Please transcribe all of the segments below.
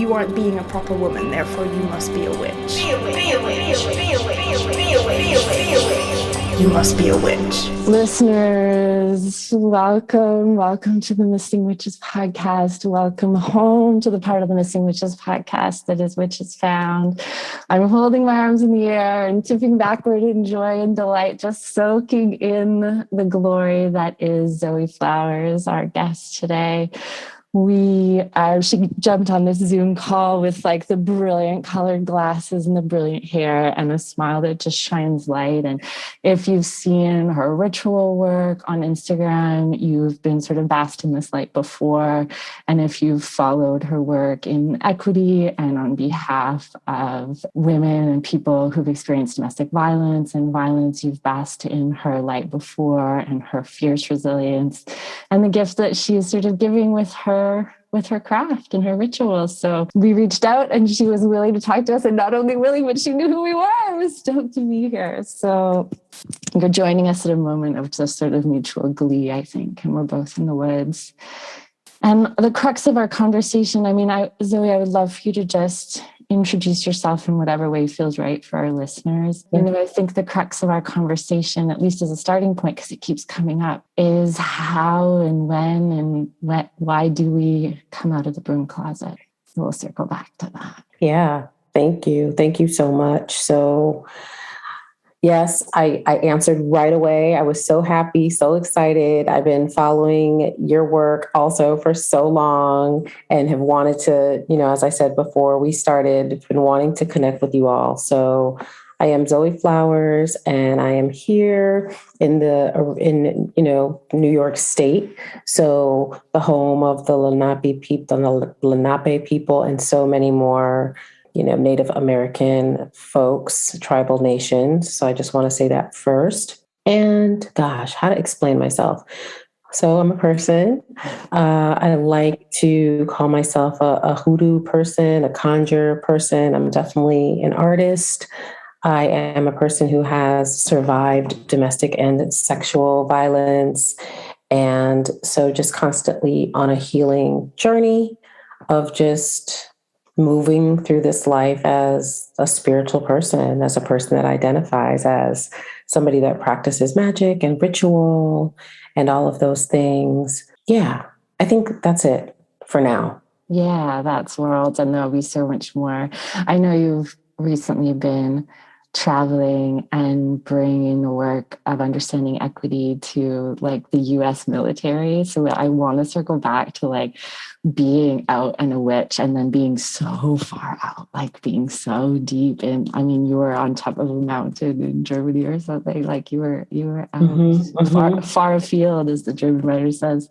you aren't being a proper woman, therefore you must be a witch. You must be a witch. Listeners, welcome to the Missing Witches podcast. Welcome home to the part of the Missing Witches podcast that is Witches Found. I'm holding my arms in the air and tipping backward in joy and delight, just soaking in the glory that is Zoe Flowers, our guest today. She jumped on this Zoom call with like the brilliant colored glasses and the brilliant hair and a smile that just shines light. And if you've seen her ritual work on Instagram, you've been sort of basked in this light before. And if you've followed her work in equity and on behalf of women and people who've experienced domestic violence and violence, you've basked in her light before and her fierce resilience and the gift that she is sort of giving with her craft and her rituals. So we reached out and she was willing to talk to us, and not only willing, but she knew who we were. I was stoked to be here. So you're joining us at a moment of just sort of mutual glee, I think, and we're both in the woods. And the crux of our conversation, Zoe, I would love for you to just introduce yourself in whatever way feels right for our listeners. Yeah. I think the crux of our conversation, at least as a starting point, because it keeps coming up, is how and when and why do we come out of the broom closet? So we'll circle back to that. Yeah, thank you. Thank you so much. So yes, I answered right away. I was so happy, so excited. I've been following your work also for so long and have wanted to, as I said before we started, been wanting to connect with you all. So I am Zoe Flowers, and I am here in New York State. So the home of the Lenape people, and so many more Native American folks, tribal nations. So I just want to say that first. And gosh, how to explain myself. So I'm a person. I like to call myself a hoodoo person, a conjure person. I'm definitely an artist. I am a person who has survived domestic and sexual violence. And so just constantly on a healing journey of just moving through this life as a spiritual person, as a person that identifies as somebody that practices magic and ritual and all of those things. Yeah, I think that's it for now. Yeah, that's worlds, and there'll be so much more. I know you've recently been traveling and bringing the work of understanding equity to like the US military. So I want to circle back to like being out and a witch and then being so far out, like being so deep. And you were on top of a mountain in Germany or something, like you were out far afield, as the German writer says.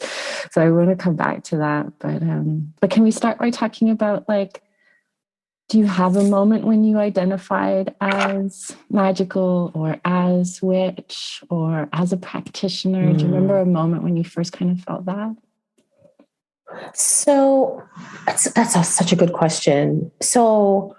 So I want to come back to that. But can we start by talking about like, do you have a moment when you identified as magical or as witch or as a practitioner? Do you remember a moment when you first kind of felt that? So that's such a good question. So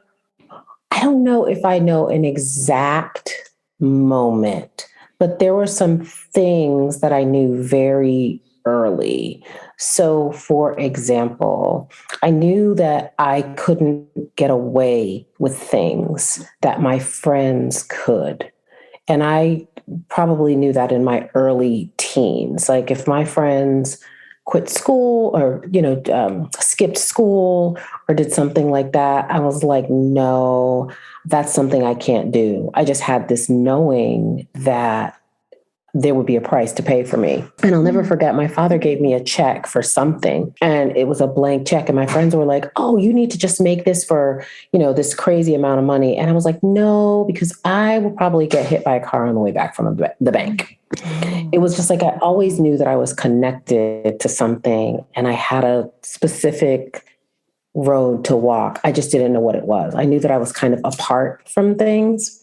I don't know if I know an exact moment, but there were some things that I knew very early. So, for example, I knew that I couldn't get away with things that my friends could. And I probably knew that in my early teens. Like if my friends quit school or, skipped school or did something like that, I was like, no, that's something I can't do. I just had this knowing that there would be a price to pay for me. And I'll never forget, my father gave me a check for something and it was a blank check. And my friends were like, oh, you need to just make this for, this crazy amount of money. And I was like, no, because I will probably get hit by a car on the way back from the bank. It was just like, I always knew that I was connected to something and I had a specific road to walk. I just didn't know what it was. I knew that I was kind of apart from things.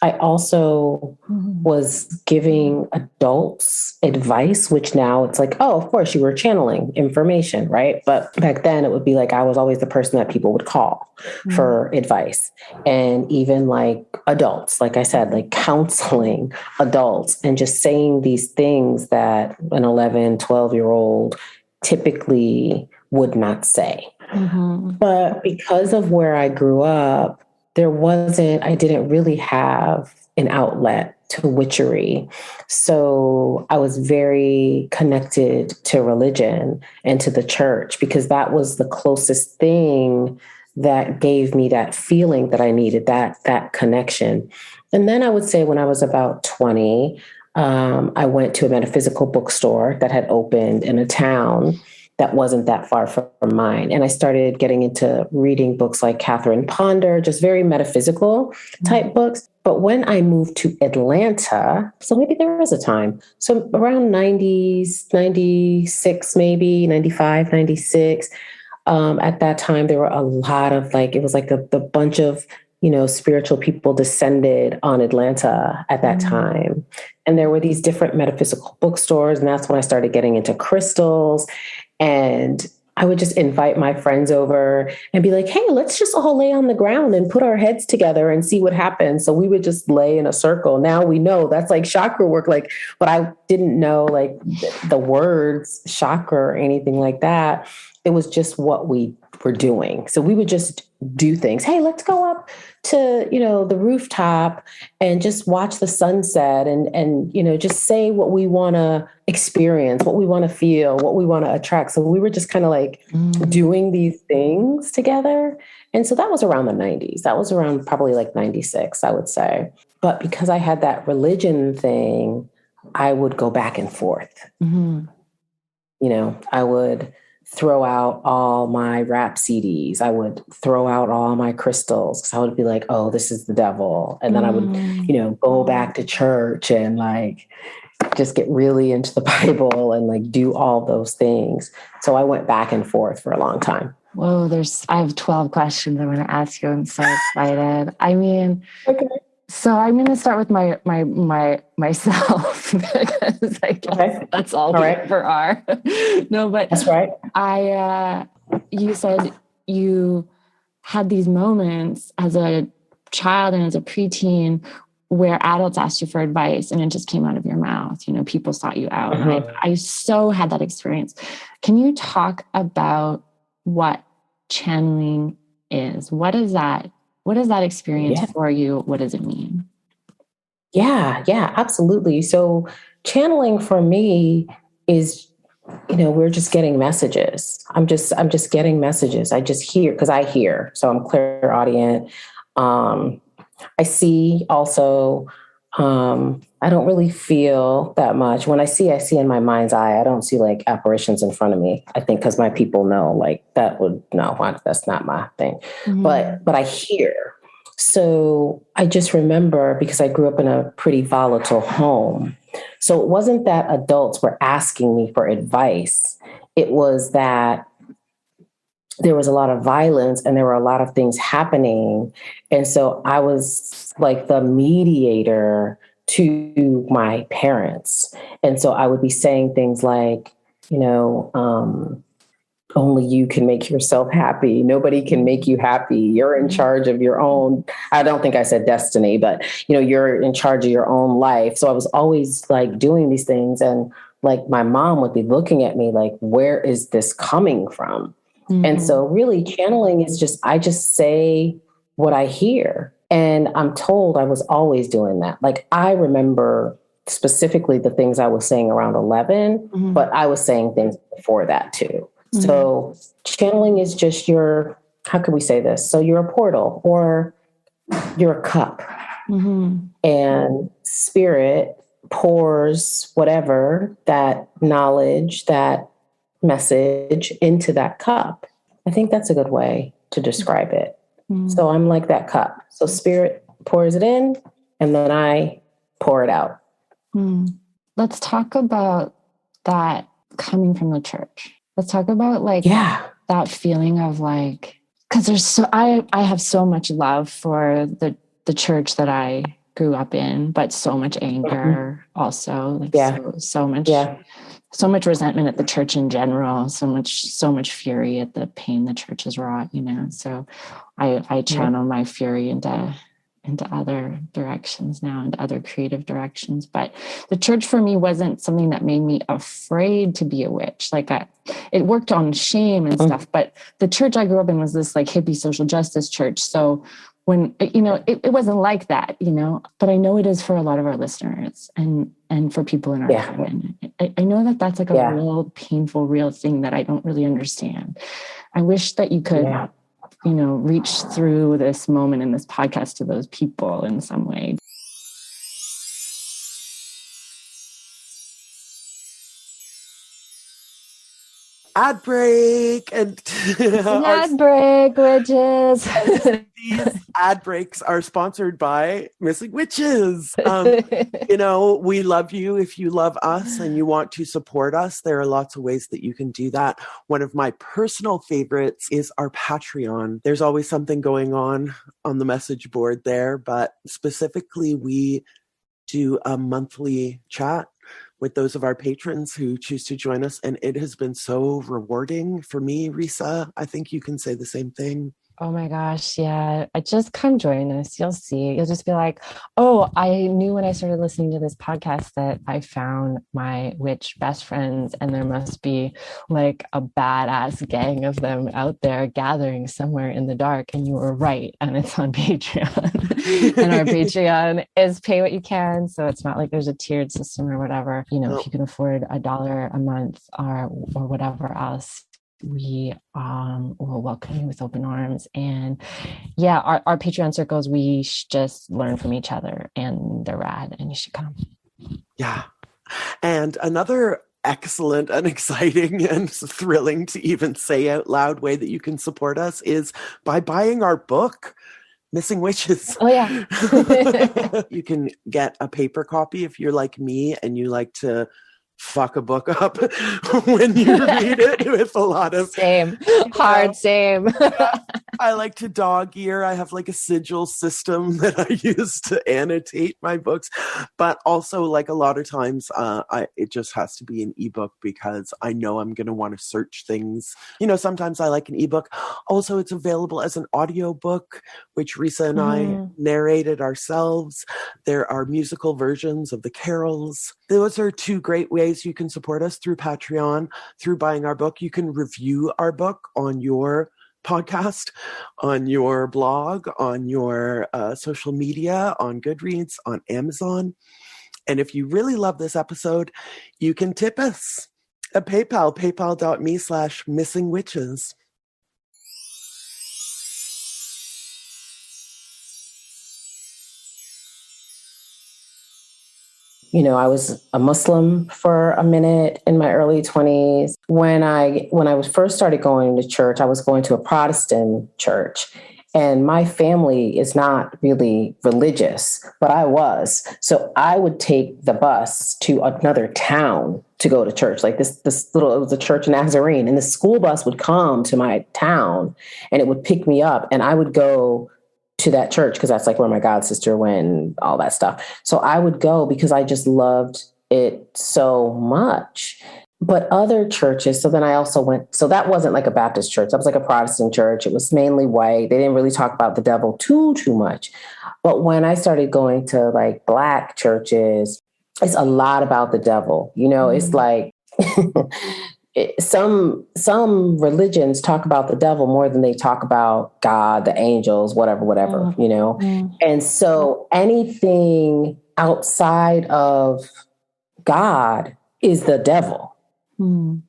I also was giving adults advice, which now it's like, oh, of course you were channeling information, right? But back then it would be like, I was always the person that people would call for advice. And even like adults, like I said, like counseling adults and just saying these things that an 11, 12-year-old typically would not say. But because of where I grew up, I didn't really have an outlet to witchery. So I was very connected to religion and to the church because that was the closest thing that gave me that feeling that I needed, that connection. And then I would say when I was about 20, I went to a metaphysical bookstore that had opened in a town that wasn't that far from mine. And I started getting into reading books like Catherine Ponder, just very metaphysical type books. But when I moved to Atlanta, so maybe there was a time, so around 90s, 96, maybe 95, 96, at that time, there were a lot of it was like the bunch of, spiritual people descended on Atlanta at that time. And there were these different metaphysical bookstores. And that's when I started getting into crystals. And I would just invite my friends over and be like, hey, let's just all lay on the ground and put our heads together and see what happens. So we would just lay in a circle. Now we know that's like chakra work, but I didn't know the words chakra or anything like that. It was just what we were doing. So we would just do things. Hey, let's go up to, the rooftop and just watch the sunset and just say what we want to experience, what we want to feel, what we want to attract. So we were just kind of doing these things together. And so that was around the 90s. That was around probably 96, I would say. But because I had that religion thing, I would go back and forth. I would throw out all my rap CDs. I would throw out all my crystals because I would be like, oh, this is the devil. And then I would, go back to church and just get really into the Bible and do all those things. So I went back and forth for a long time. Whoa, I have 12 questions I want to ask you. I'm so excited. I mean, okay. So I'm going to start with myself because I guess that's all we ever are. No, but that's right. You said you had these moments as a child and as a preteen where adults asked you for advice and it just came out of your mouth. People sought you out. And I so had that experience. Can you talk about what channeling is? What is that experience for you? What does it mean? Yeah, absolutely. So channeling for me is, we're just getting messages. I'm just getting messages. I just hear because I hear. So I'm clairaudient. I see also. I don't really feel that much. When I see in my mind's eye. I don't see apparitions in front of me. I think because my people know that's not my thing. But I hear. So I just remember because I grew up in a pretty volatile home. So it wasn't that adults were asking me for advice. It was that there was a lot of violence and there were a lot of things happening. And so I was the mediator to my parents. And so I would be saying things only you can make yourself happy. Nobody can make you happy. You're in charge of your own. I don't think I said destiny, but you're in charge of your own life. So I was always doing these things. And my mom would be looking at me where is this coming from? And so really channeling is I just say what I hear. And I'm told I was always doing that. I remember specifically the things I was saying around 11, but I was saying things before that too. So channeling is just how can we say this? So you're a portal or you're a cup and spirit pours whatever, that knowledge, that message into that cup. I think that's a good way to describe it. So I'm like that cup. So spirit pours it in and then I pour it out. Let's talk about that coming from the church. Let's talk about that feeling of because I have so much love for the church that I grew up in, but so much anger also. So much resentment at the church in general, so much fury at the pain the church has wrought, So I channel my fury into into other directions now, into other creative directions. But the church for me wasn't something that made me afraid to be a witch. It worked on shame and stuff, but the church I grew up in was this like hippie social justice church. So when, it wasn't like that, but I know it is for a lot of our listeners and for people in our coven. I know that that's like a real painful, real thing that I don't really understand. I wish that you could, reach through this moment in this podcast to those people in some way. Ad break and ad break, witches. These ad breaks are sponsored by Missing Witches. We love you if you love us and you want to support us. There are lots of ways that you can do that. One of my personal favorites is our Patreon. There's always something going on the message board there, but specifically we do a monthly chat with those of our patrons who choose to join us. And it has been so rewarding for me, Risa. I think you can say the same thing. Oh my gosh, yeah. Just come join us. You'll see. You'll just be like, oh, I knew when I started listening to this podcast that I found my witch best friends, and there must be like a badass gang of them out there gathering somewhere in the dark. And you were right. And it's on Patreon. And our Patreon is pay what you can. So it's not like there's a tiered system or whatever. If you can afford $1 a month or whatever else, we will welcome you with open arms. And our Patreon circles, we just learn from each other, and they're rad, and you should come. Yeah. And another excellent and exciting and thrilling to even say out loud way that you can support us is by buying our book, Missing Witches. Oh yeah. You can get a paper copy if you're like me and you like to fuck a book up when you read it with a lot of same. I like to dog ear. I have like a sigil system that I use to annotate my books, but also like a lot of times it just has to be an ebook because I know I'm going to want to search things. Sometimes I like an ebook. Also, it's available as an audiobook, which Risa and I narrated ourselves. There are musical versions of the carols. Those are two great ways you can support us through Patreon, through buying our book. You can review our book on your podcast, on your blog, on your social media, on Goodreads, on Amazon. And if you really love this episode, you can tip us at PayPal, paypal.me/missingwitches. I was a Muslim for a minute in my early 20s. When I first started going to church, I was going to a Protestant church. And my family is not really religious, but I was. So I would take the bus to another town to go to church. Like it was a church in Nazarene. And the school bus would come to my town and it would pick me up. And I would go to that church because that's like where my god sister went and all that stuff. So I would go because I just loved it so much. But other churches, so then I also went, so that wasn't like a Baptist church. That was like a Protestant church. It was mainly white. They didn't really talk about the devil too much. But when I started going to like Black churches, it's a lot about the devil. It's like some religions talk about the devil more than they talk about God, the angels, whatever. And so anything outside of God is the devil. And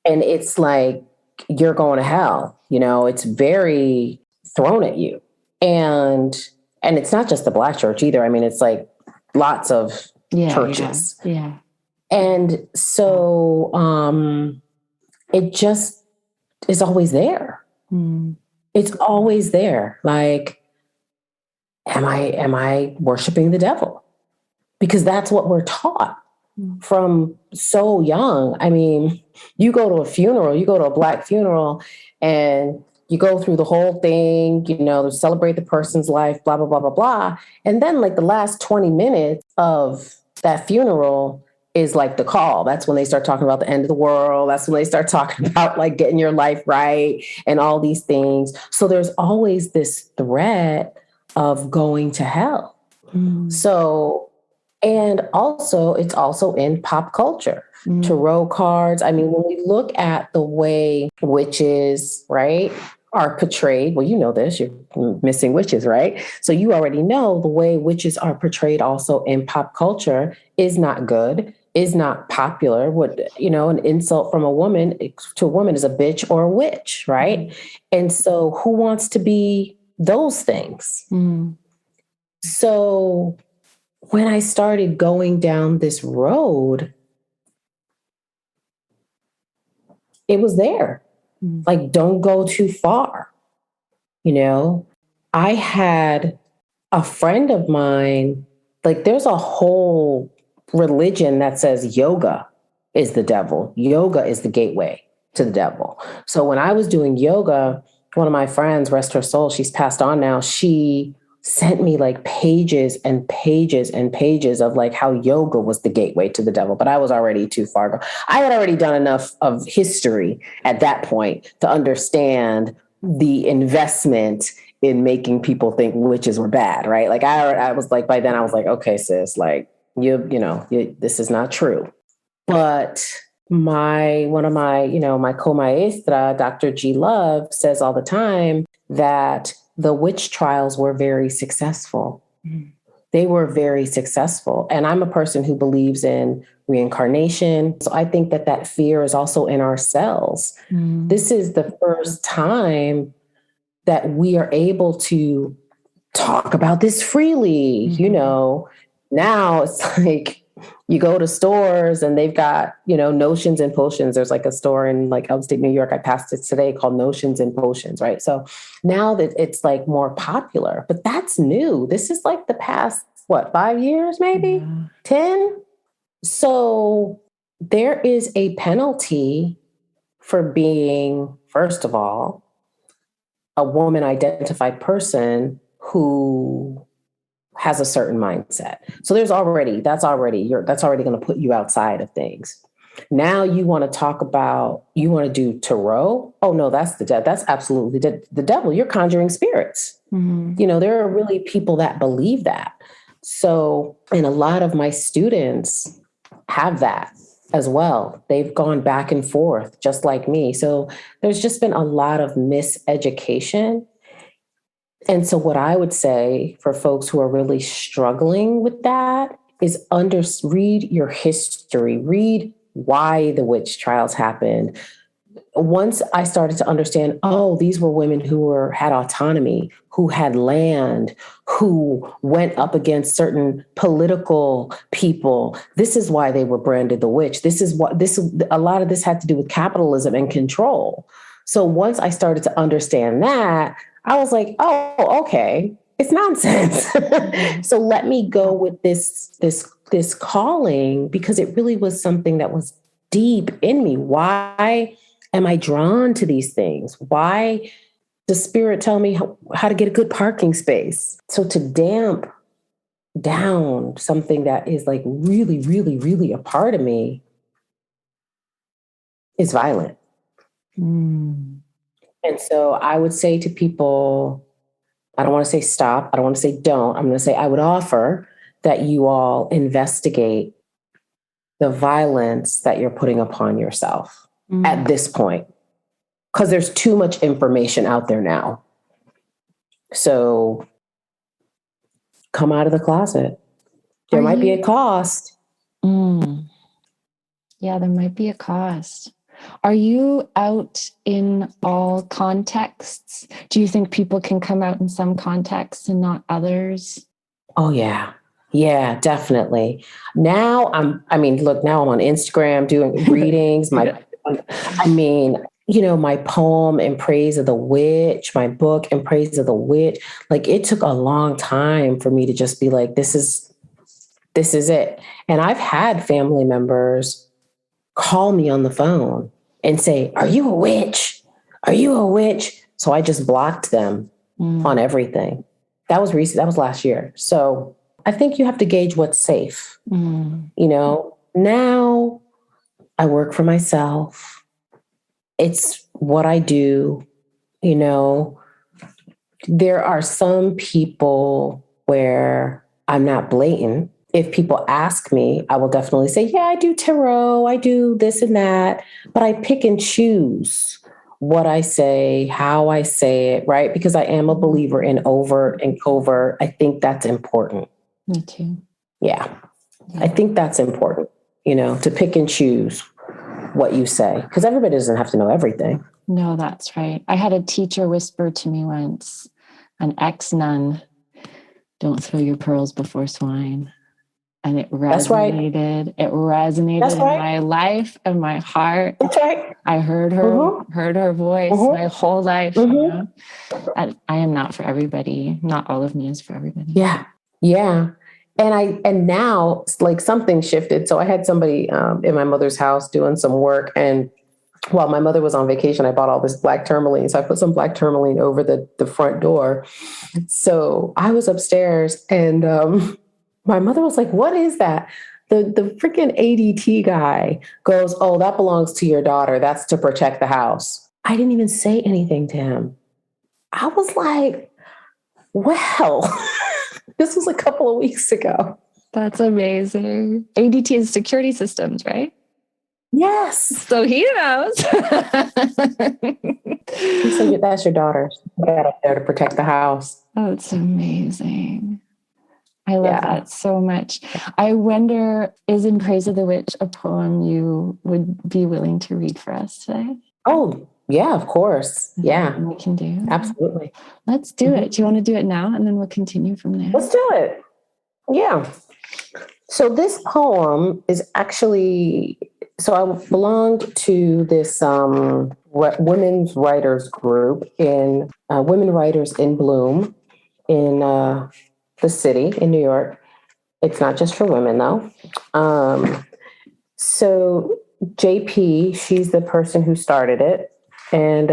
it's like, you're going to hell, it's very thrown at you. And it's not just the Black church either. I mean, it's like lots of churches. Yeah. And so, it just is always there. It's always there. Like, am I worshiping the devil? Because that's what we're taught from so young. I mean, you go to a Black funeral, and you go through the whole thing, to celebrate the person's life, blah, blah, blah, blah, blah. And then like the last 20 minutes of that funeral is like the call. That's when they start talking about the end of the world. That's when they start talking about like getting your life right and all these things. So there's always this threat of going to hell. So, and also it's also in pop culture, tarot cards. I mean, when we look at the way witches, right, are portrayed, well, you know this, you're missing witches, right? So you already know the way witches are portrayed also in pop culture is not good, is not popular. What, you know, an insult from a woman to a woman is a bitch or a witch, right? And so who wants to be those things? So when I started going down this road, it was there. Like, don't go too far. You know, I had a friend of mine, like, there's a whole religion that says yoga is the devil. Yoga is the gateway to the devil. So when I was doing yoga, one of my friends, rest her soul, she's passed on now, she sent me like pages and pages and pages of like how yoga was the gateway to the devil. But I was already too far. I had already done enough of history at that point to understand the investment in making people think witches were bad, right? Like I was like, by then I was like, okay, sis, like this is not true. But one of my co-maestra, Dr. G. Love, says all the time that the witch trials were very successful. They were very successful. And I'm a person who believes in reincarnation. So I think that fear is also in our cells. This is the first time that we are able to talk about this freely. You know, now it's like you go to stores and they've got, notions and potions. There's like a store in like upstate New York. I passed it today called Notions and Potions, right? So now that it's like more popular, but that's new. This is like the past, 5 years, maybe 10. So there is a penalty for being, first of all, a woman identified person who has a certain mindset. So that's already going to put you outside of things. Now you want to do tarot. Oh no, that's that's absolutely the devil. You're conjuring spirits. There are really people that believe that. So, and a lot of my students have that as well. They've gone back and forth just like me. So there's just been a lot of miseducation. And so what I would say for folks who are really struggling with that is read your history, read why the witch trials happened. Once I started to understand, these were women who had autonomy, who had land, who went up against certain political people. This is why they were branded the witch. A lot of this had to do with capitalism and control. So once I started to understand that, I was like, oh, okay, it's nonsense. So let me go with this calling, because it really was something that was deep in me. Why am I drawn to these things? Why does spirit tell me how to get a good parking space? So to damp down something that is like really, really, really a part of me is violent. And so I would say to people, I don't want to say stop. I don't want to say don't. I'm going to say I would offer that you all investigate the violence that you're putting upon yourself at this point, because there's too much information out there now. So come out of the closet. There might be a cost. Yeah, there might be a cost. Are you out in all contexts? Do you think people can come out in some contexts and not others? Oh, yeah. Yeah, definitely. Now I'm on Instagram doing readings. My poem in praise of the witch, my book in praise of the witch. Like, it took a long time for me to just be like, this is it. And I've had family members call me on the phone and say, are you a witch? Are you a witch? So I just blocked them on everything. That was recent. That was last year. So I think you have to gauge what's safe. Now I work for myself. It's what I do. There are some people where I'm not blatant. If people ask me, I will definitely say, yeah, I do tarot, I do this and that, but I pick and choose what I say, how I say it, right? Because I am a believer in overt and covert. I think that's important. Me too. Yeah. I think that's important, to pick and choose what you say, because everybody doesn't have to know everything. No, that's right. I had a teacher whisper to me once, an ex-nun, don't throw your pearls before swine. And it resonated. That's right. It resonated That's in right. my life and my heart. That's right. I heard her voice my whole life. I am not for everybody. Not all of me is for everybody. Yeah. Yeah. And now like something shifted. So I had somebody in my mother's house doing some work, and while my mother was on vacation, I bought all this black tourmaline. So I put some black tourmaline over the front door. So I was upstairs, and my mother was like, what is that? The freaking ADT guy goes, oh, that belongs to your daughter. That's to protect the house. I didn't even say anything to him. I was like, well, this was a couple of weeks ago. That's amazing. ADT is security systems, right? Yes. So he knows. He said, that's your daughter. You got up there to protect the house. Oh, it's amazing. I love that so much. I wonder, is In Praise of the Witch a poem you would be willing to read for us today? Oh, yeah, of course. Yeah. We can do. Absolutely. Let's do it. Do you want to do it now? And then we'll continue from there. Let's do it. Yeah. So this poem is actually, so I belonged to this women's writers group in Women Writers in Bloom in the city in New York. It's not just for women though. So JP, she's the person who started it, and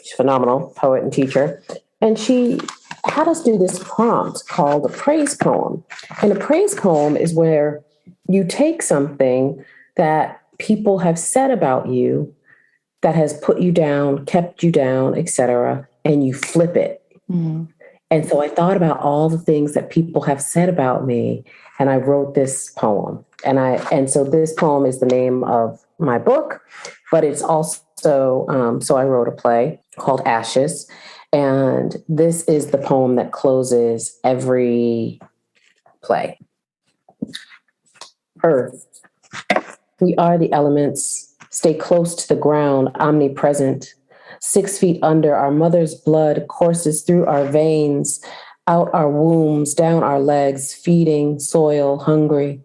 she's a phenomenal poet and teacher. And she had us do this prompt called a praise poem. And a praise poem is where you take something that people have said about you that has put you down, kept you down, etc., and you flip it. Mm-hmm. And so I thought about all the things that people have said about me, and I wrote this poem. And so this poem is the name of my book, but it's also, so I wrote a play called Ashes. And this is the poem that closes every play. Earth. We are the elements. Stay close to the ground, omnipresent. 6 feet under, our mother's blood courses through our veins, out our wombs, down our legs, feeding, soil, hungry.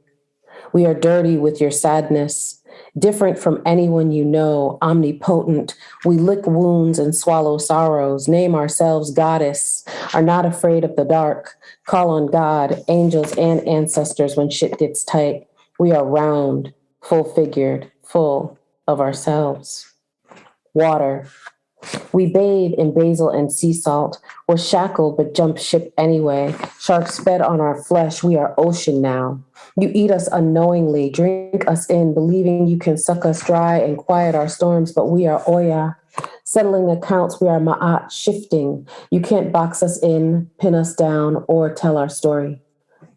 We are dirty with your sadness, different from anyone you know, omnipotent. We lick wounds and swallow sorrows, name ourselves goddess, are not afraid of the dark, call on God, angels, and ancestors when shit gets tight. We are round, full-figured, full of ourselves. Water. We bathe in basil and sea salt. We're shackled but jump ship anyway. Sharks fed on our flesh. We are ocean now. You eat us unknowingly, drink us in, believing you can suck us dry and quiet our storms, but we are Oya. Settling accounts, we are Ma'at, shifting. You can't box us in, pin us down, or tell our story.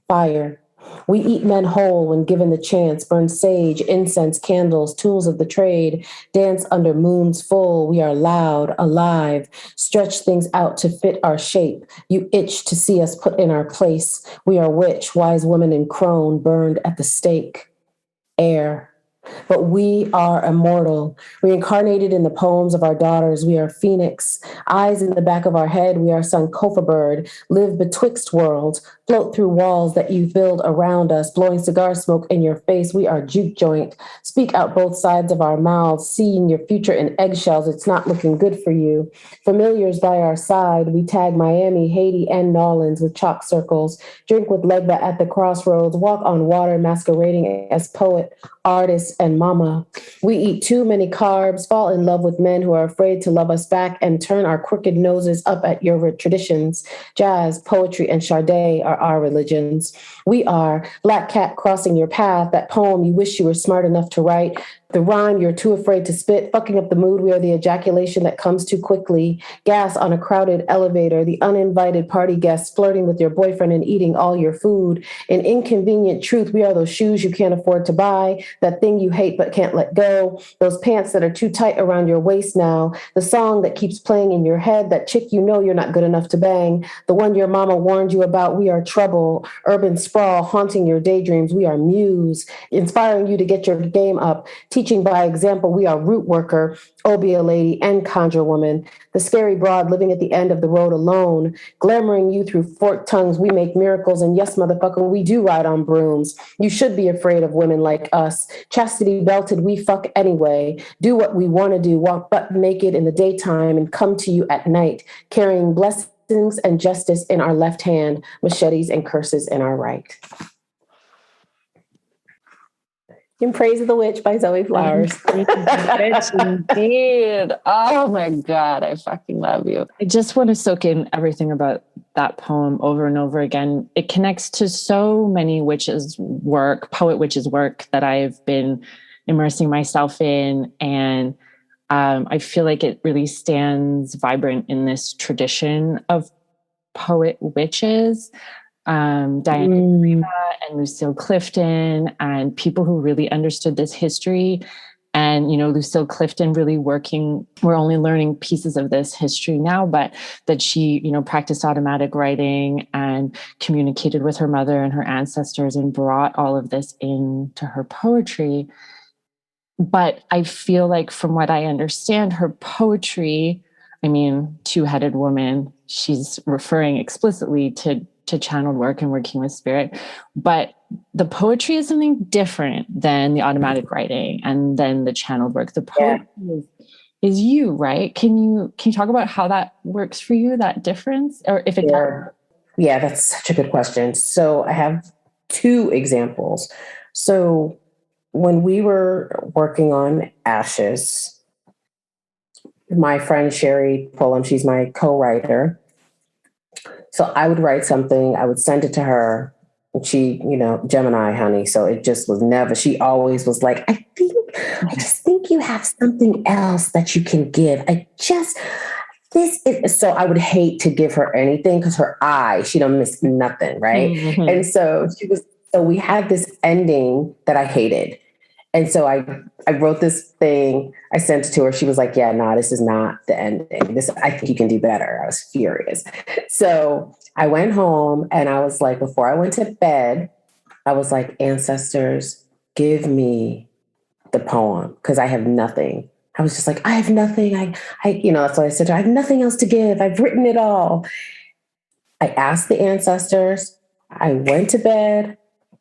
Fire. We eat men whole when given the chance, burn sage, incense, candles, tools of the trade, dance under moons full. We are loud, alive, stretch things out to fit our shape. You itch to see us put in our place. We are witch, wise woman and crone, burned at the stake. Air. But we are immortal, reincarnated in the poems of our daughters. We are phoenix, eyes in the back of our head. We are Sankofa bird, live betwixt worlds, float through walls that you build around us, blowing cigar smoke in your face. We are juke joint, speak out both sides of our mouths, seeing your future in eggshells. It's not looking good for you. Familiars by our side, we tag Miami, Haiti, and New Orleans with chalk circles, drink with Legba at the crossroads, walk on water masquerading as poet, artist, and mama. We eat too many carbs, fall in love with men who are afraid to love us back, and turn our crooked noses up at your traditions. Jazz, poetry, and Sade are our religions. We are Black Cat crossing your path, that poem you wish you were smart enough to write, The rhyme you're too afraid to spit, fucking up the mood. We are the ejaculation that comes too quickly. Gas on a crowded elevator, the uninvited party guests flirting with your boyfriend and eating all your food. An inconvenient truth, we are those shoes you can't afford to buy, that thing you hate but can't let go, those pants that are too tight around your waist now, the song that keeps playing in your head, that chick you know you're not good enough to bang, the one your mama warned you about. We are trouble, urban sprawl haunting your daydreams. We are muse, inspiring you to get your game up. Teaching by example, we are root worker, Obia lady, and conjure woman. The scary broad living at the end of the road alone, glamoring you through forked tongues. We make miracles, and yes, motherfucker, we do ride on brooms. You should be afraid of women like us. Chastity belted, we fuck anyway. Do what we want to do, walk butt naked in the daytime and come to you at night, carrying blessings and justice in our left hand, machetes and curses in our right. In Praise of the Witch by Zoe Flowers. Witch indeed. Oh my God, I fucking love you. I just want to soak in everything about that poem over and over again. It connects to so many witches' work, poet witches' work that I've been immersing myself in. And I feel like it really stands vibrant in this tradition of poet witches. Diana and Lucille Clifton and people who really understood this history. And, Lucille Clifton really working, we're only learning pieces of this history now, but that she, practiced automatic writing and communicated with her mother and her ancestors and brought all of this into her poetry. But I feel like from what I understand, her poetry, two-headed woman, she's referring explicitly to channeled work and working with spirit, but the poetry is something different than the automatic writing and then the channeled work. The poetry is you, right? Can you talk about how that works for you, that difference, or if it does? Yeah, that's such a good question. So I have two examples. So when we were working on Ashes, my friend Sherry Pullum, she's my co-writer. So I would write something, I would send it to her. And she, Gemini, honey. So it just was never, she always was like, I just think you have something else that you can give. So I would hate to give her anything because her eye, she don't miss nothing. Right. Mm-hmm. And so we had this ending that I hated. And so I wrote this thing, I sent it to her. She was like, yeah, no, this is not the ending. I think you can do better. I was furious. So I went home and I was like, before I went to bed, I was like, ancestors, give me the poem because I have nothing. I was just like, I have nothing. That's what I said to her. I have nothing else to give. I've written it all. I asked the ancestors. I went to bed.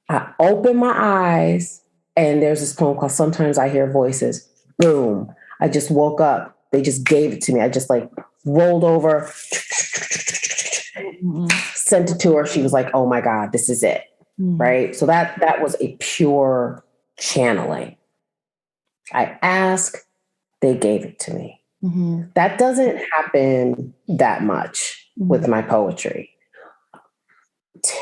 I opened my eyes. And there's this poem called Sometimes I Hear Voices. Boom. I just woke up. They just gave it to me. I just rolled over, sent it to her. She was like, oh my God, this is it. Mm-hmm. Right. So that was a pure channeling. I asked, they gave it to me. Mm-hmm. That doesn't happen that much with my poetry.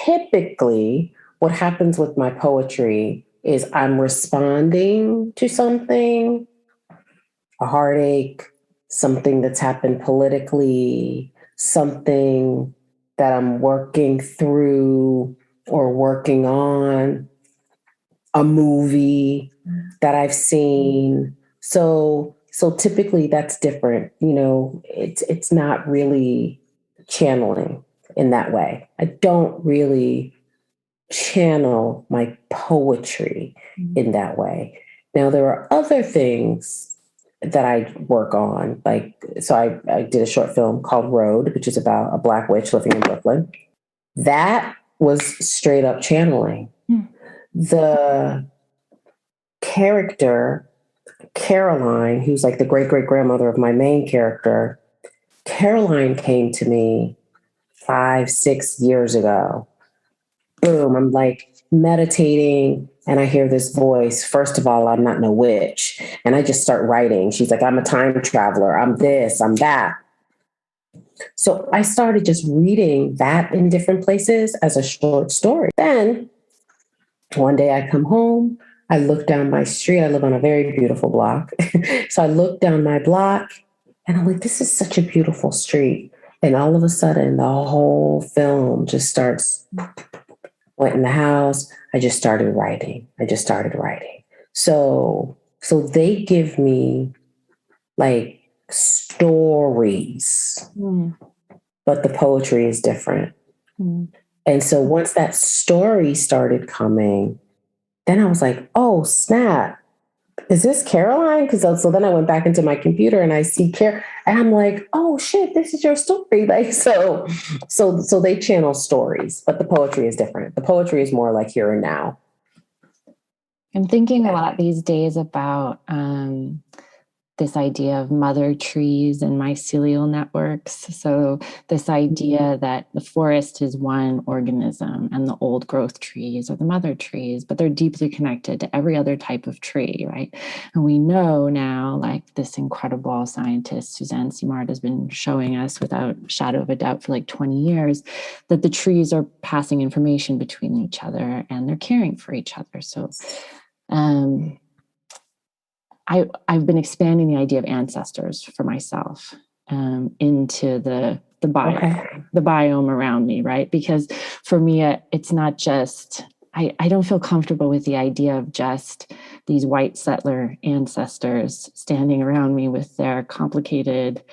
Typically, what happens with my poetry is I'm responding to something, a heartache, something that's happened politically, something that I'm working through or working on, a movie that I've seen. So typically that's different. It's not really channeling in that way. I don't really channel my poetry in that way. Now, there are other things that I work on. So I did a short film called Road, which is about a Black witch living in Brooklyn. That was straight up channeling. The character, Caroline, who's like the great-great-grandmother of my main character, Caroline came to me 5-6 years ago. Boom, I'm meditating and I hear this voice. First of all, I'm not no witch. And I just start writing. She's like, I'm a time traveler. I'm this, I'm that. So I started just reading that in different places as a short story. Then one day I come home, I look down my street. I live on a very beautiful block. So I look down my block and I'm like, this is such a beautiful street. And all of a sudden, the whole film just starts. Went in the house. I just started writing. So they give me like stories, but the poetry is different. And so once that story started coming, then I was like, oh, snap. Is this Caroline? Because so then I went back into my computer and I see and I'm like, oh shit, this is your story. Like, so they channel stories, but the poetry is different. The poetry is more like here and now. I'm thinking a lot these days about this idea of mother trees and mycelial networks. So this idea that the forest is one organism and the old growth trees are the mother trees, but they're deeply connected to every other type of tree, right? And we know now, like this incredible scientist, Suzanne Simard, has been showing us without shadow of a doubt for like 20 years, that the trees are passing information between each other and they're caring for each other. So I've been expanding the idea of ancestors for myself into the biome around me, right? Because for me, it's not just, I don't feel comfortable with the idea of just these white settler ancestors standing around me with their complicated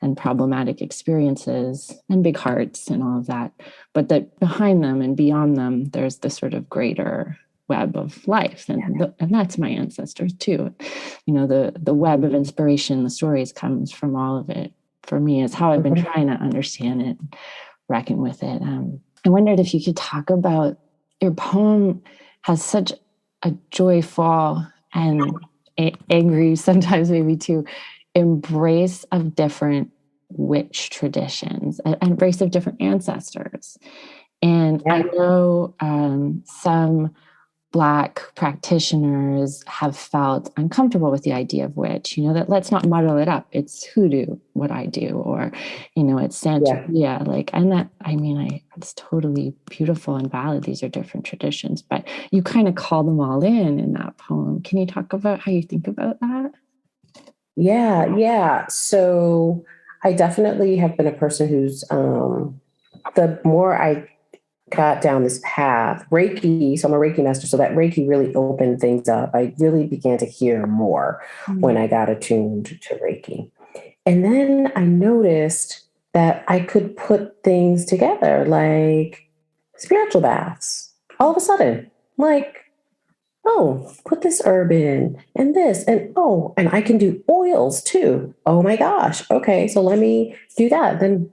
and problematic experiences and big hearts and all of that. But that behind them and beyond them, there's this sort of greater web of life, and that's my ancestors too. You know, the web of inspiration, the stories comes from all of it. For me, is how I've been trying to understand it, reckon with it. I wondered if you could talk about your poem has such a joyful and angry, sometimes maybe too, embrace of different witch traditions, an embrace of different ancestors. And I know some Black practitioners have felt uncomfortable with the idea of witch, you know, that let's not muddle it up. It's hoodoo, what I do, or, you know, it's Santeria. Like, and that, I mean, it's totally beautiful and valid. These are different traditions, but you kind of call them all in that poem. Can you talk about how you think about that? Yeah. So I definitely have been a person who's, the more I got down this path, Reiki, so I'm a Reiki master, so that Reiki really opened things up. I really began to hear more when I got attuned to Reiki. And then I noticed that I could put things together like spiritual baths. All of a sudden, like, oh, put this herb in and this, and and I can do oils too. Oh my gosh. Okay. So let me do that. Then,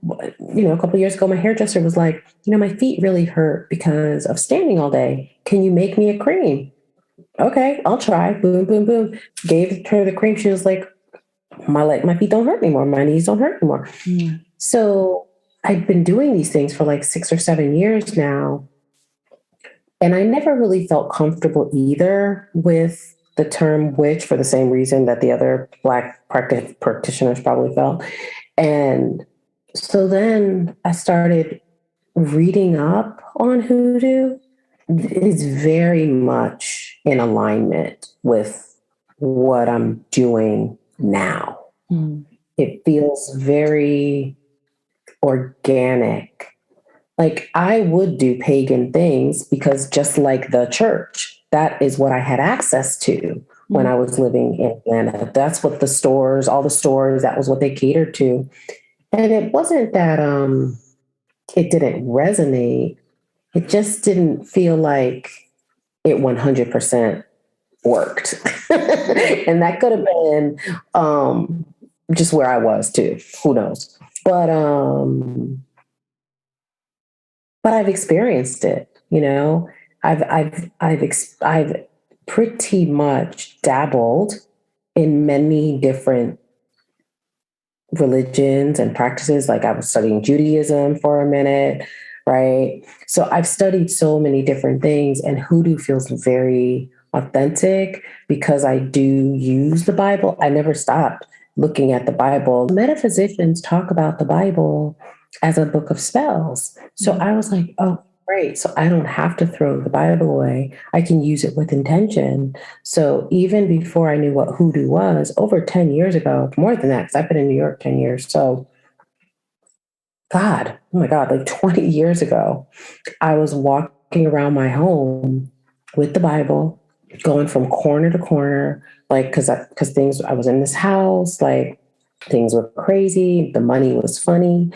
you know, a couple of years ago, my hairdresser was like, you know, my feet really hurt because of standing all day. Can you make me a cream? Okay, I'll try. Boom, boom, boom. Gave her the cream. She was like, my feet don't hurt anymore. My knees don't hurt anymore. So I've been doing these things for like 6 or 7 years now. And I never really felt comfortable either with the term witch for the same reason that the other Black practitioners probably felt. And so then I started reading up on hoodoo. It's very much in alignment with what I'm doing now. It feels very organic. Like I would do pagan things because just like the church, that is what I had access to when I was living in Atlanta. That's what all the stores, that was what they catered to. And it wasn't that it didn't resonate. It just didn't feel like it 100% worked. And that could have been just where I was too. Who knows? But I've experienced it, you know. I've pretty much dabbled in many different religions and practices. Like I was studying Judaism for a minute, right? So I've studied so many different things, and hoodoo feels very authentic because I do use the Bible. I never stopped looking at the Bible. Metaphysicians talk about the Bible as a book of spells. So I was like, oh, Right. So I don't have to throw the Bible away. I can use it with intention. So even before I knew what hoodoo was, over 10 years ago, more than that, because I've been in New York 10 years. So God, oh my God, like 20 years ago, I was walking around my home with the Bible, going from corner to corner, like, because things, I was in this house, like things were crazy. The money was funny.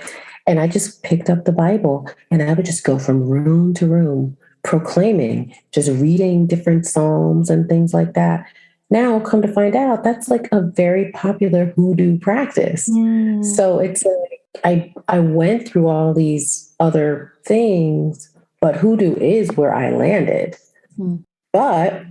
And I just picked up the Bible and I would just go from room to room, proclaiming, just reading different Psalms and things like that. Now, come to find out, that's like a very popular hoodoo practice. So it's like I went through all these other things, but hoodoo is where I landed. But,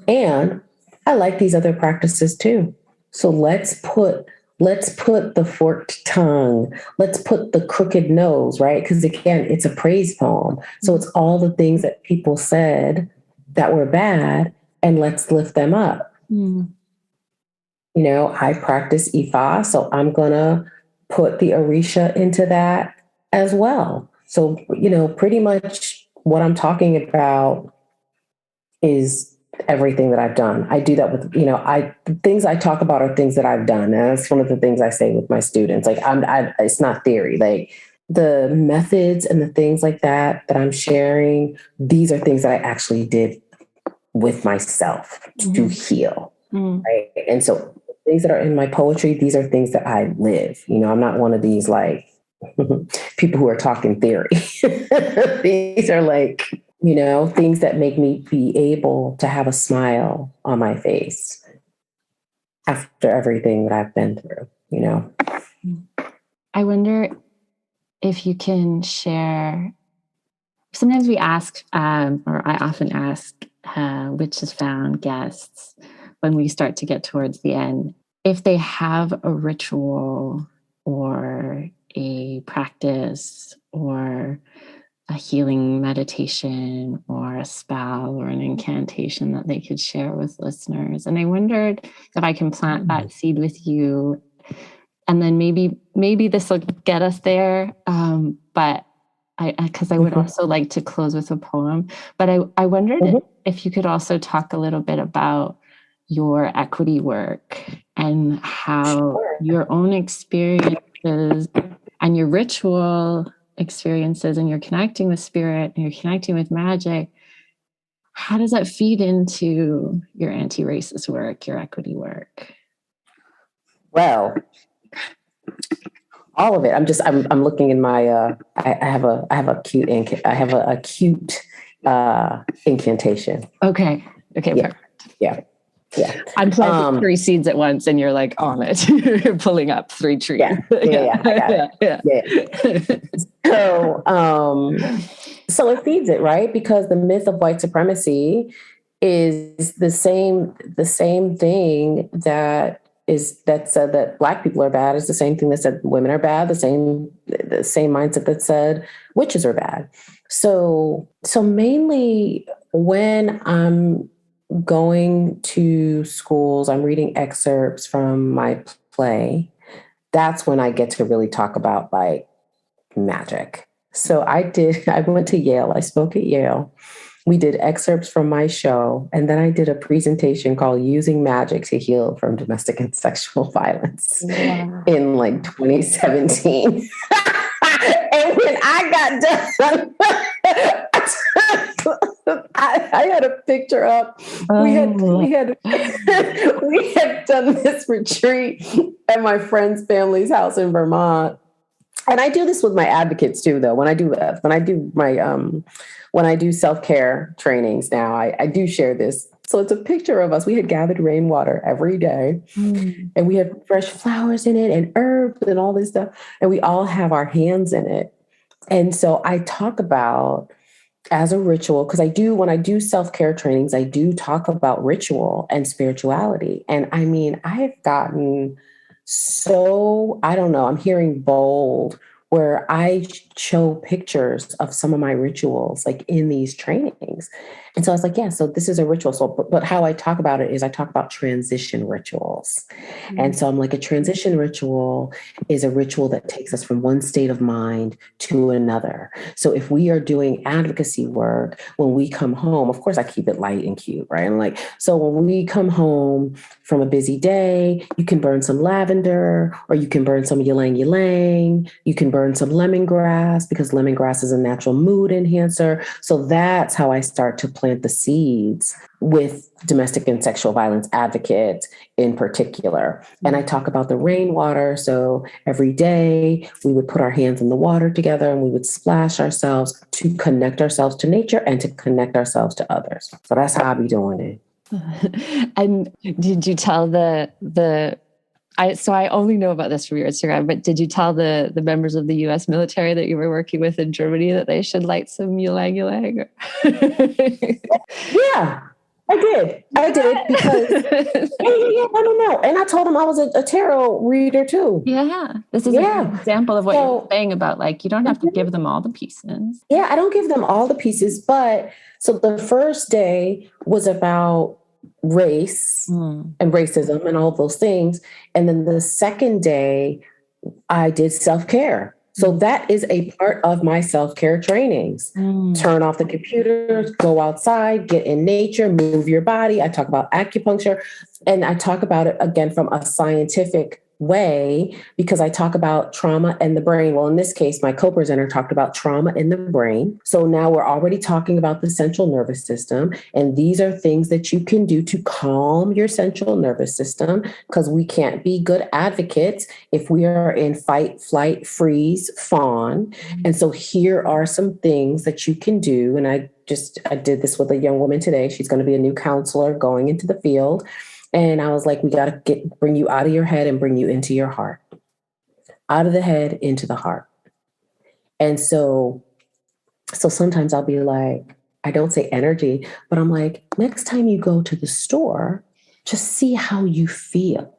and I like these other practices too. So let's put the forked tongue, let's put the crooked nose, right? Because again, it's a praise poem. So it's all the things that people said that were bad, and let's lift them up. You know, I practice Ifa, so I'm gonna put the Orisha into that as well. So, you know, pretty much what I'm talking about is everything that I've done. I do that with, you know, the things I talk about are things that I've done. And that's one of the things I say with my students. Like it's not theory. Like the methods and the things like that I'm sharing, these are things that I actually did with myself to heal. Right. And so things that are in my poetry, these are things that I live. You know, I'm not one of these like people who are talking theory. These are like, you know, things that make me be able to have a smile on my face after everything that I've been through, you know. I wonder if you can share. Sometimes we ask, or I often ask Witches Found guests when we start to get towards the end, if they have a ritual or a practice or a healing meditation or a spell or an incantation that they could share with listeners. And I wondered if I can plant that seed with you, and then maybe this will get us there. But because I would also like to close with a poem, but I wondered if you could also talk a little bit about your equity work and how your own experiences and your ritual experiences, and you're connecting with spirit and you're connecting with magic. How does that feed into your anti-racist work, your equity work? Well, all of it. I'm looking in my I have a cute incantation. Okay. Yeah. Perfect. Yeah. I'm planting 3 seeds at once, and you're like on it. You're pulling up 3 trees. Yeah. I got it. Yeah. So it feeds it, right? Because the myth of white supremacy is the same thing that said that Black people are bad is the same thing that said women are bad, the same mindset that said witches are bad. So mainly when I'm going to schools, I'm reading excerpts from my play. That's when I get to really talk about like magic. So I went to Yale. I spoke at Yale. We did excerpts from my show. And then I did a presentation called Using Magic to Heal from Domestic and Sexual Violence in like 2017. And when I got done, I had a picture up. We had done this retreat at my friend's family's house in Vermont. And I do this with my advocates too, though. When I do self-care trainings now, I do share this. So it's a picture of us. We had gathered rainwater every day, and we had fresh flowers in it and herbs and all this stuff. And we all have our hands in it. And so I talk about as a ritual, because when I do self-care trainings, I do talk about ritual and spirituality. And I mean, I have gotten so, I don't know, I'm hearing bold where I show pictures of some of my rituals, like in these trainings. And so I was like, yeah, so this is a ritual. So, but how I talk about it is I talk about transition rituals. And so I'm like, a transition ritual is a ritual that takes us from one state of mind to another. So if we are doing advocacy work, when we come home, of course I keep it light and cute, right? And like, so when we come home from a busy day, you can burn some lavender, or you can burn some ylang ylang. You can burn some lemongrass, because lemongrass is a natural mood enhancer. So that's how I start to plant the seeds with domestic and sexual violence advocates in particular. And I talk about the rainwater. So every day we would put our hands in the water together and we would splash ourselves to connect ourselves to nature and to connect ourselves to others. So that's how I be doing it. And did you tell so I only know about this from your Instagram, but did you tell the members of the US military that you were working with in Germany that they should light some ylang ylang? Yeah, I did because no. And I told them I was a tarot reader too. Yeah. This is a good example of what you're saying about, like, you don't have to give them all the pieces. Yeah, I don't give them all the pieces, but so the first day was about race and racism and all those things. And then the second day, I did self-care. So that is a part of my self-care trainings. Turn off the computers, go outside, get in nature, move your body. I talk about acupuncture, and I talk about it again from a scientific way, because I talk about trauma and the brain. Well, in this case, my co-presenter talked about trauma in the brain. So now we're already talking about the central nervous system. And these are things that you can do to calm your central nervous system, because we can't be good advocates if we are in fight, flight, freeze, fawn. And so here are some things that you can do. And I did this with a young woman today. She's going to be a new counselor going into the field. And I was like, we got to bring you out of your head and bring you into your heart. Out of the head, into the heart. And so sometimes I'll be like, I don't say energy, but I'm like, next time you go to the store, just see how you feel,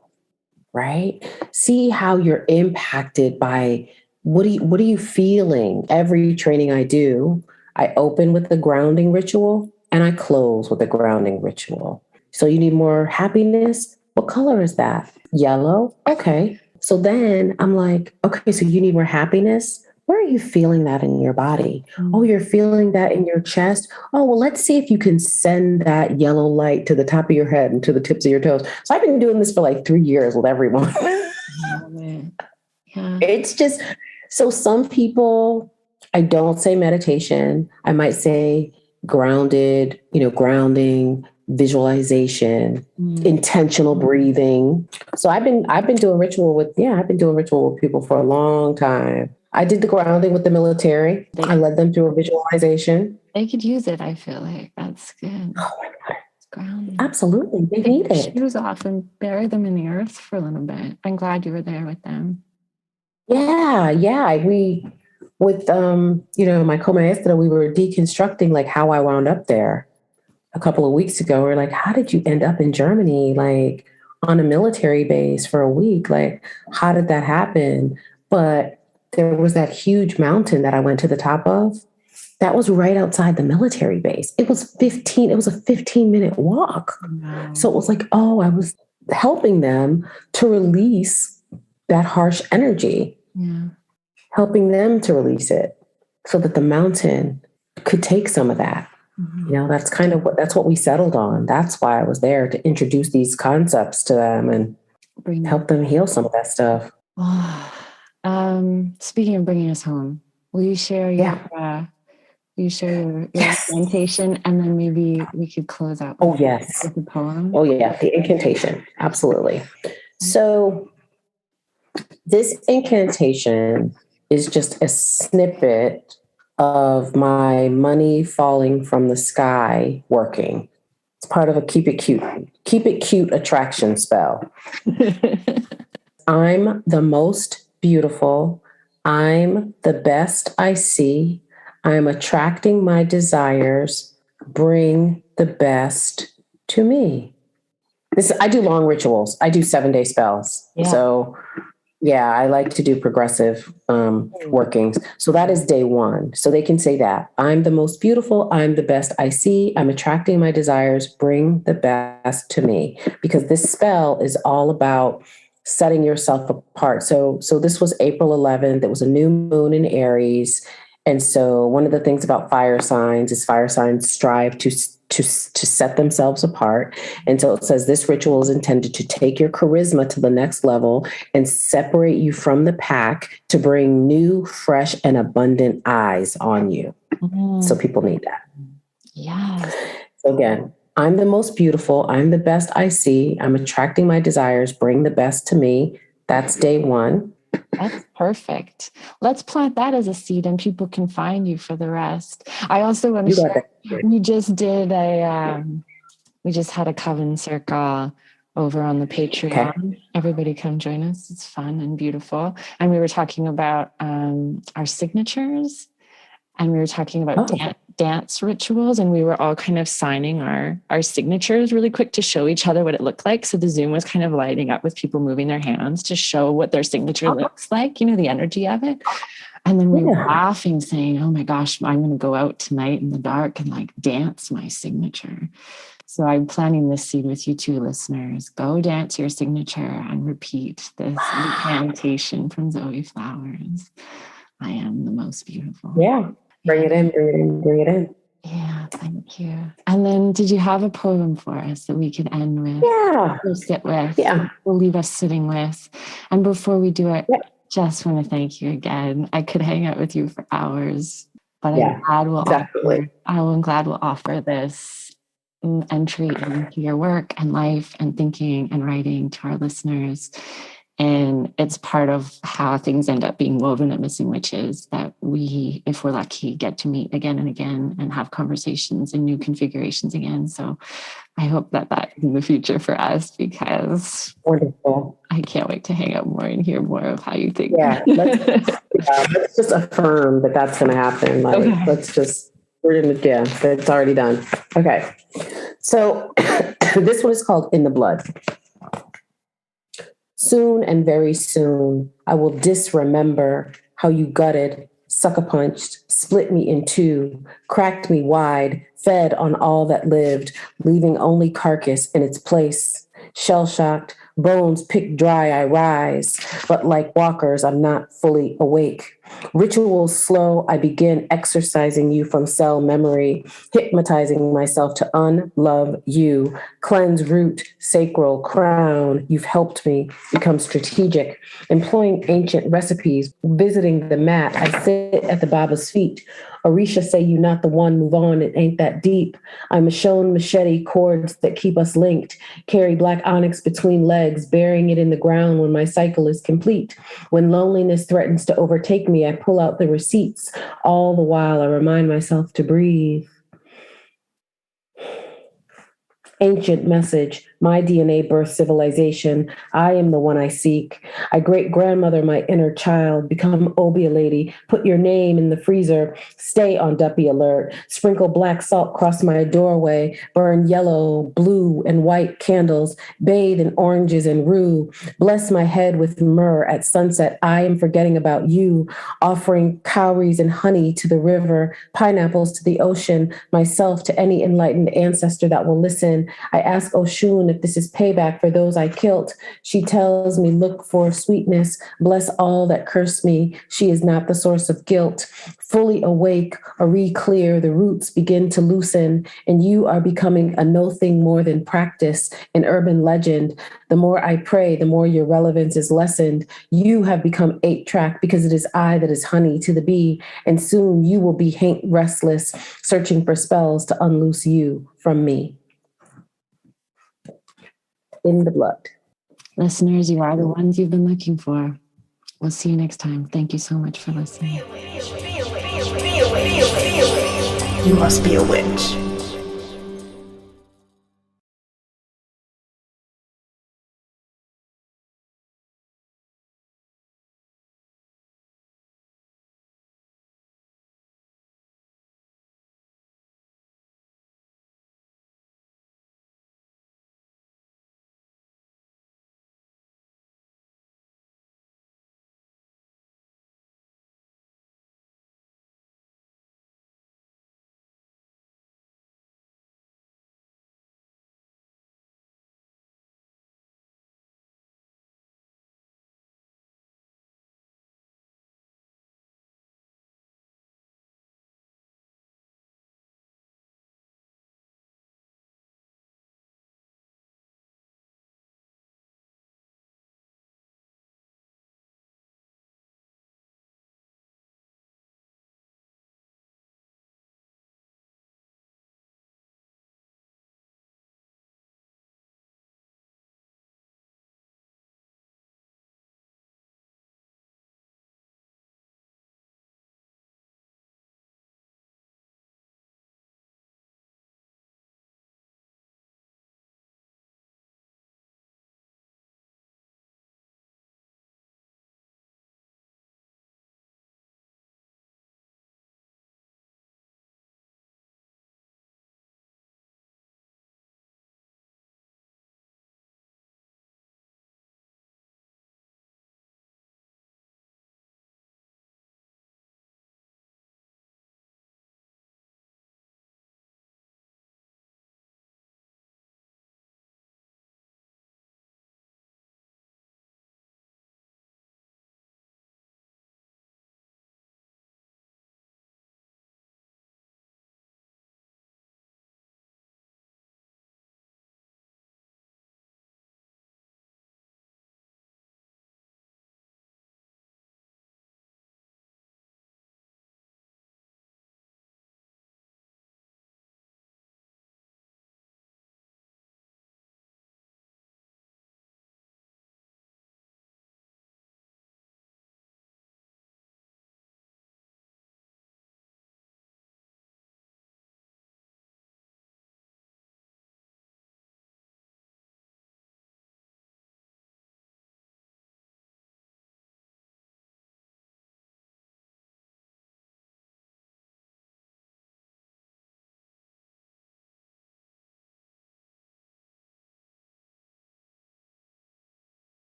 right? See how you're impacted by what are you feeling? Every training I do, I open with the grounding ritual and I close with the grounding ritual. So you need more happiness? What color is that? Yellow? Okay. So then I'm like, okay, so you need more happiness? Where are you feeling that in your body? Oh, you're feeling that in your chest? Oh, well, let's see if you can send that yellow light to the top of your head and to the tips of your toes. So I've been doing this for like 3 years with everyone. It's just, so some people, I don't say meditation. I might say grounding, visualization, intentional breathing. So I've been doing ritual with people for a long time. I did the grounding with the military. I led them through a visualization. They could use it, I feel like. That's good. Oh my God. It's grounding. Absolutely. They need it. Take shoes off and bury them in the earth for a little bit. I'm glad you were there with them. Yeah. We, with, my co-maestra, we were deconstructing like how I wound up there. A couple of weeks ago, we're like, how did you end up in Germany, like on a military base for a week? Like, how did that happen? But there was that huge mountain that I went to the top of. That was right outside the military base. It was a 15-minute walk. Wow. So it was like, I was helping them to release that harsh energy, helping them to release it so that the mountain could take some of that. That's what we settled on. That's why I was there, to introduce these concepts to them and help them heal some of that stuff. Speaking of bringing us home, will you share your incantation, and then maybe we could close out with the poem? Oh yeah, the incantation. Absolutely. So this incantation is just a snippet of my money falling from the sky working. It's part of a keep it cute attraction spell. I'm the most beautiful. I'm the best I see. I'm attracting my desires. Bring the best to me. I do long rituals. I do 7-day spells. Yeah. So Yeah, I like to do progressive workings. So that is day one. So they can say that I'm the most beautiful. I'm the best I see. I'm attracting my desires. Bring the best to me, because this spell is all about setting yourself apart. So this was April 11th. It was a new moon in Aries. And so one of the things about fire signs is fire signs strive to set themselves apart. And so it says this ritual is intended to take your charisma to the next level and separate you from the pack to bring new, fresh, and abundant eyes on you. So people need that. Yeah. So again, I'm the most beautiful. I'm the best I see. I'm attracting my desires. Bring the best to me. That's day one. That's perfect. Let's plant that as a seed and people can find you for the rest. I also want to share, we just did we just had a coven circle over on the Patreon. Okay. Everybody come join us. It's fun and beautiful. And we were talking about our signatures, and we were talking about dance rituals, and we were all kind of signing our signatures really quick to show each other what it looked like. So the Zoom was kind of lighting up with people moving their hands to show what their signature looks like, the energy of it. And then we were laughing, saying, oh my gosh, I'm going to go out tonight in the dark and dance my signature. So I'm planting this seed with you too, listeners. Go dance your signature and repeat this incantation from Zoe Flowers. I am the most beautiful. Yeah. Bring it in, bring it in, bring it in. Yeah, thank you. And then did you have a poem for us that we could end with? Yeah. Or sit with? Yeah. We'll leave us sitting with. And before we do it, just want to thank you again. I could hang out with you for hours, but I'm glad we'll offer this entry into your work and life and thinking and writing to our listeners. And it's part of how things end up being woven at Missing Witches, that we, if we're lucky, get to meet again and again and have conversations in new configurations again. So I hope that that's in the future for us, because wonderful. I can't wait to hang out more and hear more of how you think. Yeah, let's just affirm that that's going to happen. Let's just, it's already done. Okay. So this one is called In the Blood. Soon and very soon, I will disremember how you gutted, sucker-punched, split me in two, cracked me wide, fed on all that lived, leaving only carcass in its place. Shell-shocked, bones picked dry, I rise, but like walkers, I'm not fully awake. Rituals slow, I begin exercising you from cell memory, hypnotizing myself to unlove you. Cleanse root, sacral, crown, you've helped me become strategic. Employing ancient recipes, visiting the mat, I sit at the Baba's feet. Orisha say you not the one, move on, it ain't that deep. I'm a shown machete, cords that keep us linked. Carry black onyx between legs, burying it in the ground when my cycle is complete. When loneliness threatens to overtake me, I pull out the receipts. All the while, I remind myself to breathe. Ancient message, my DNA birth civilization. I am the one I seek. I great-grandmother my inner child. Become Obia lady. Put your name in the freezer. Stay on Duppy alert. Sprinkle black salt across my doorway. Burn yellow, blue, and white candles. Bathe in oranges and rue. Bless my head with myrrh at sunset. I am forgetting about you. Offering cowries and honey to the river. Pineapples to the ocean. Myself to any enlightened ancestor that will listen. I ask Oshun if this is payback for those I killed. She tells me, look for sweetness. Bless all that curse me. She is not the source of guilt. Fully awake, a re-clear, the roots begin to loosen, and you are becoming a no-thing more than practice, an urban legend. The more I pray, the more your relevance is lessened. You have become 8-track because it is I that is honey to the bee, and soon you will be restless, searching for spells to unloose you from me. In the blood. Listeners, you are the ones you've been looking for. We'll see you next time. Thank you so much for listening. You must be a witch.